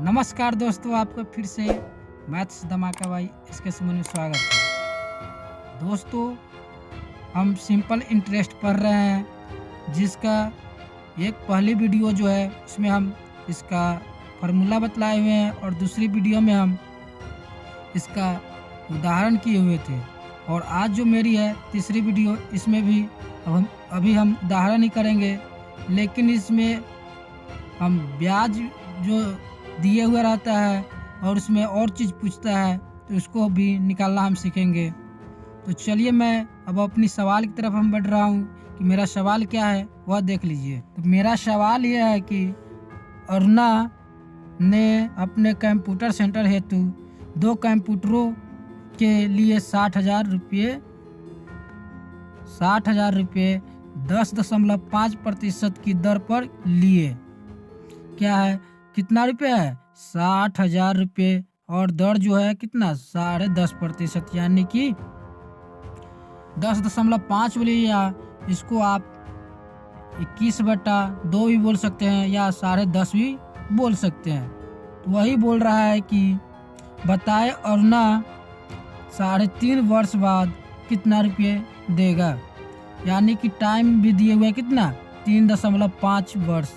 नमस्कार दोस्तों, आपका फिर से मैथ्स धमाका भाई इसके समूह में स्वागत है। दोस्तों, हम सिंपल इंटरेस्ट पढ़ रहे हैं, जिसका एक पहली वीडियो जो है उसमें हम इसका फार्मूला बतलाए हुए हैं और दूसरी वीडियो में हम इसका उदाहरण किए हुए थे। और आज जो मेरी है तीसरी वीडियो, इसमें भी अभी हम उदाहरण ही करेंगे, लेकिन इसमें हम ब्याज जो दिए हुए रहता है और उसमें और चीज़ पूछता है तो उसको भी निकालना हम सीखेंगे। तो चलिए मैं अब अपनी सवाल की तरफ हम बढ़ रहा हूँ कि मेरा सवाल क्या है वह देख लीजिए। तो मेरा सवाल यह है कि अरुणा ने अपने कंप्यूटर सेंटर हेतु 2 कंप्यूटरों के लिए 60,000 रुपये 10.5% की दर पर लिए। क्या है, कितना रुपये है? 60,000 रुपये और दर जो है कितना? 10.5%, यानी कि 10.5 बोलिए, या इसको आप 21/2 भी बोल सकते हैं या 10.5 भी बोल सकते हैं। तो वही बोल रहा है कि बताए अरुणा 3.5 वर्ष बाद कितना रुपये देगा, यानी कि टाइम भी दिए हुए कितना? 3.5 वर्ष।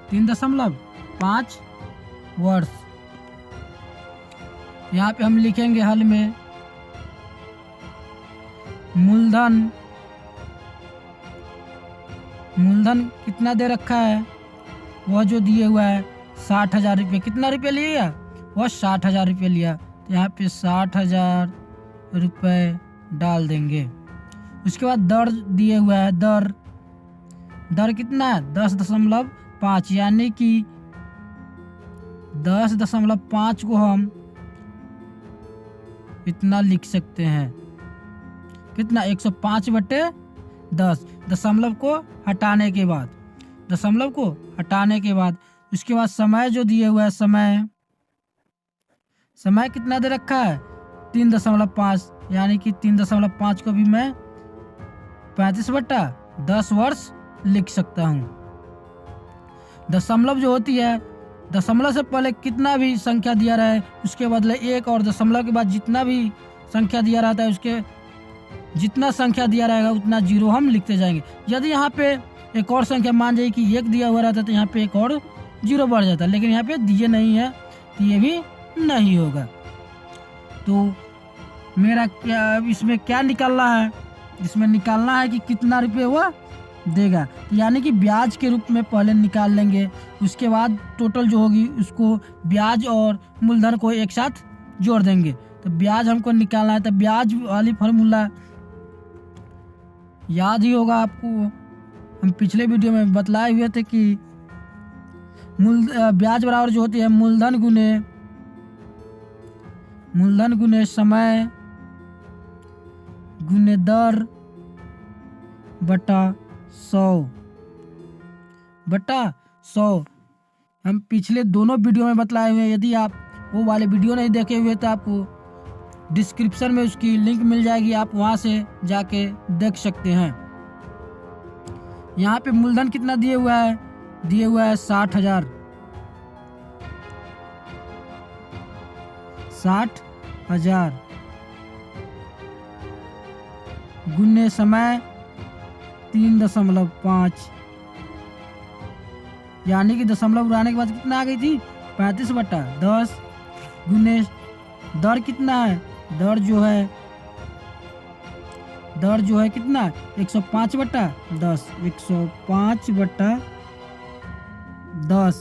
3.5 वर्ष। यहाँ पे हम लिखेंगे हल में मूलधन कितना दे रखा है, वह जो दिए हुआ है 60,000 रुपये। कितना रुपये लिया? वह 60,000 रुपये लिया। तो यहाँ पे 60,000 रुपये डाल देंगे। उसके बाद दर दिए हुआ है, दर कितना है? 10.5, यानी कि 10.5 को हम इतना लिख सकते हैं, कितना? 105/10। दशमलव को हटाने के बाद उसके बाद समय जो दिए हुआ है, समय कितना दे रखा है? 3.5, यानी कि 3.5 को भी मैं 35/10 वर्ष लिख सकता हूँ। दशमलव जो होती है, दशमलव से पहले कितना भी संख्या दिया रहे उसके बदले 1, और दशमलव के बाद जितना भी संख्या दिया रहता है उसके जितना संख्या दिया रहेगा उतना 0 हम लिखते जाएंगे। यदि यहाँ पे एक और संख्या मान जाए कि 1 दिया हुआ रहता है तो यहाँ पे एक और 0 बढ़ जाता है, लेकिन यहाँ पे दिए नहीं है तो ये भी नहीं होगा। तो मेरा इसमें क्या निकालना है? इसमें निकालना है कि कितना रुपये वह देगा, यानी कि ब्याज के रूप में पहले निकाल लेंगे। उसके बाद टोटल जो होगी उसको ब्याज और मूलधन को एक साथ जोड़ देंगे। तो ब्याज हमको निकालना है, तो ब्याज वाली फार्मूला याद ही होगा आपको, हम पिछले वीडियो में बतलाए हुए थे कि ब्याज बराबर जो होती है मूलधन गुने समय गुने दर बटा 100। हम पिछले दोनों वीडियो में बतलाए हुए हैं। यदि आप वो वाले वीडियो नहीं देखे हुए तो आपको डिस्क्रिप्शन में उसकी लिंक मिल जाएगी, आप वहां से जाके देख सकते हैं। यहाँ पे मूलधन कितना दिए हुआ है? 60,000। 60,000 गुने समय 3.5, यानी कि दशमलव उड़ाने के बाद कितना आ गई थी? 35/10 गुने दर कितना है? दर जो है कितना? 105/10। 105/10,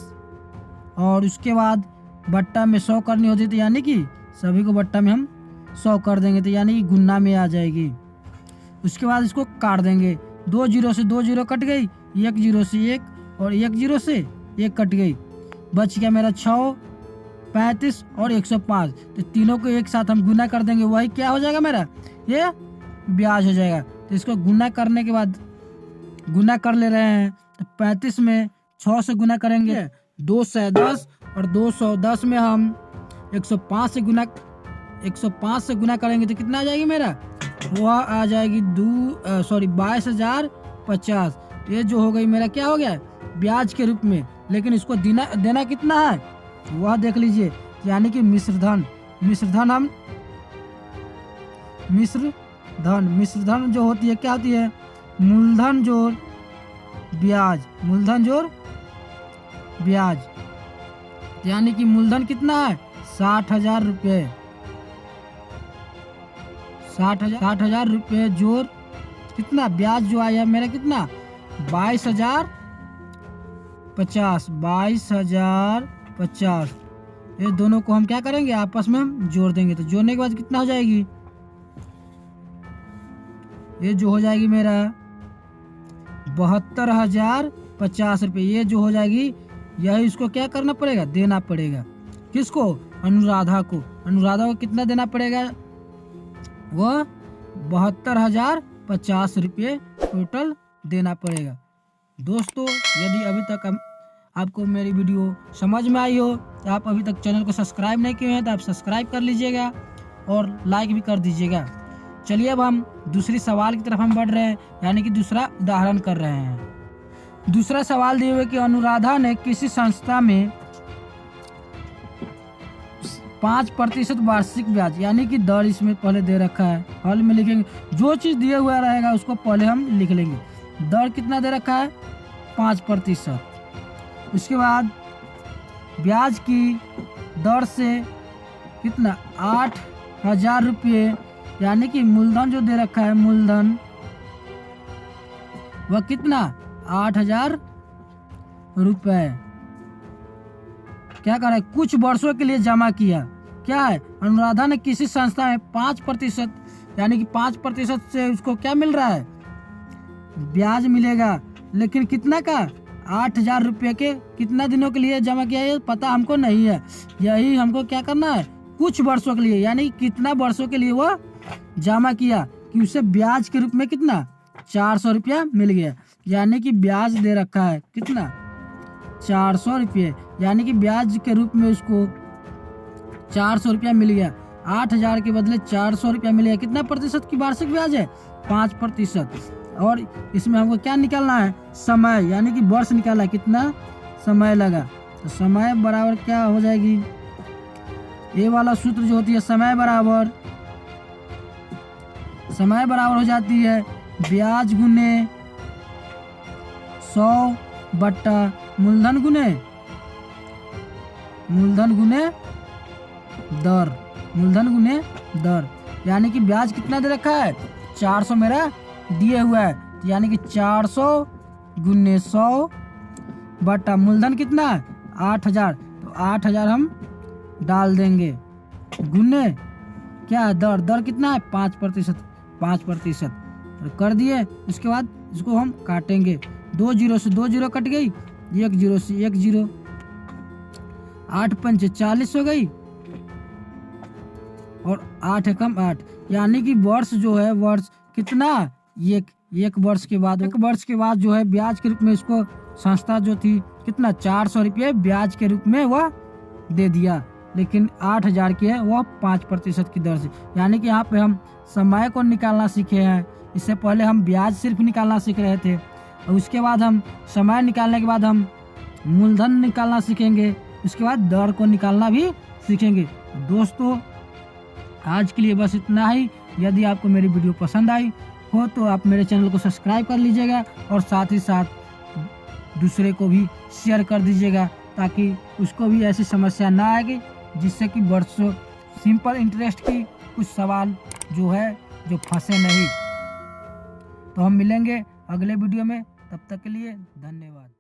और उसके बाद बट्टा में 100 करनी होती थी, यानी कि सभी को बट्टा में हम 100 कर देंगे, तो यानी कि गुना में आ जाएगी। उसके बाद इसको काट देंगे। 2 0 से 2 0 कट गई, 1 0 से 1 और 1 0 से 1 कट गई। बच गया मेरा 6, 35 और 105। तो तीनों को एक साथ हम गुना कर देंगे, वही क्या हो जाएगा मेरा? ये ब्याज हो जाएगा। तो इसको गुना करने के बाद गुना कर ले रहे हैं, तो 35 में 6 से गुना करेंगे 210, और 210 में हम 105 से गुना करेंगे तो कितना आ जाएगी मेरा? वह आ जाएगी 22,050। ये जो हो गई मेरा क्या हो गया? ब्याज के रूप में। लेकिन इसको देना कितना है? वह देख लीजिए, यानी कि मिश्रधन। मिश्रधन जो होती है क्या होती है? मूलधन जोड़ ब्याज। यानी कि मूलधन कितना है? 60,000 रुपये। 60,000 रुपये जोड़ कितना ब्याज जो आया मेरा कितना? 22,050। 22,050। ये दोनों को हम क्या करेंगे? आपस में हम जोड़ देंगे। तो जोड़ने के बाद कितना हो जाएगी? ये जो हो जाएगी मेरा 72,050 रुपये। ये जो हो जाएगी, यही उसको क्या करना पड़ेगा? देना पड़ेगा। किसको? अनुराधा को। अनुराधा को कितना देना पड़ेगा? वह 72,050 रुपये टोटल देना पड़ेगा। दोस्तों, यदि अभी तक आपको मेरी वीडियो समझ में आई हो तो आप अभी तक चैनल को सब्सक्राइब नहीं किए हैं तो आप सब्सक्राइब कर लीजिएगा और लाइक भी कर दीजिएगा। चलिए अब हम दूसरी सवाल की तरफ हम बढ़ रहे हैं, यानी कि दूसरा उदाहरण कर रहे हैं। दूसरा सवाल दिए हुए कि अनुराधा ने किसी संस्था में 5% वार्षिक ब्याज, यानी कि दर इसमें पहले दे रखा है। हल में लिखेंगे, जो चीज दिए हुआ रहेगा उसको पहले हम लिख लेंगे। दर कितना दे रखा है? 5%। उसके बाद ब्याज की दर से कितना? 8,000 रुपये, यानी कि मूलधन जो दे रखा है, मूलधन वह कितना? 8,000 रुपये। क्या कर रहा है? कुछ वर्षों के लिए जमा किया। क्या है? अनुराधा ने किसी संस्था में 5%, यानी कि 5% से उसको क्या मिल रहा है? ब्याज मिलेगा। लेकिन कितना का? 8,000 रुपये के कितना दिनों के लिए जमा किया? ये पता हमको नहीं है। यही हमको क्या करना है? कुछ वर्षों के लिए, यानी कितना वर्षों के लिए वह जमा किया कि उसे ब्याज के रूप में कितना? 400 रुपया मिल गया। यानी कि ब्याज दे रखा है कितना? 400 रुपये। यानी कि ब्याज के रूप में उसको 400 रुपया मिल गया। 8,000 के बदले 400 रुपया मिल गया। कितना प्रतिशत की वार्षिक ब्याज है? 5%। और इसमें हमको क्या निकालना है? समय, यानी कि वर्ष निकाला है। कितना समय लगा? तो समय बराबर क्या हो जाएगी? ये वाला सूत्र जो होती है, समय बराबर हो जाती है ब्याज गुने 100 बट्टा मूलधन गुने दर। यानी कि ब्याज कितना दे रखा है? 400 मेरा दिए हुआ है, यानी कि 400 गुने 100 बट्टा मूलधन कितना? 8,000। तो 8,000 हम डाल देंगे, गुने क्या है? दर कितना है? 5%। कर दिए। उसके बाद इसको हम काटेंगे। 2 जीरो से 2 जीरो कट गई, 1 जीरो से 1 जीरो। 8 पंचे 40 हो गई और 8 एकम 8। यानी कि वर्ष जो है, वर्ष कितना? एक वर्ष के बाद जो है ब्याज के रूप में इसको संस्था जो थी कितना? 400 रुपये ब्याज के रूप में वह दे दिया। लेकिन 8,000 की है, वह 5% की दर से। यानी कि यहाँ पे हम समय को निकालना सीखे हैं। इससे पहले हम ब्याज सिर्फ निकालना सीख रहे थे, और उसके बाद हम समय निकालने के बाद हम मूलधन निकालना सीखेंगे। उसके बाद दर को निकालना भी सीखेंगे। दोस्तों, आज के लिए बस इतना ही। यदि आपको मेरी वीडियो पसंद आई हो तो आप मेरे चैनल को सब्सक्राइब कर लीजिएगा और साथ ही साथ दूसरे को भी शेयर कर दीजिएगा, ताकि उसको भी ऐसी समस्या ना आएगी, जिससे कि वर्षों सिंपल इंटरेस्ट की कुछ सवाल जो है जो फंसे नहीं। तो हम मिलेंगे अगले वीडियो में, तब तक के लिए धन्यवाद।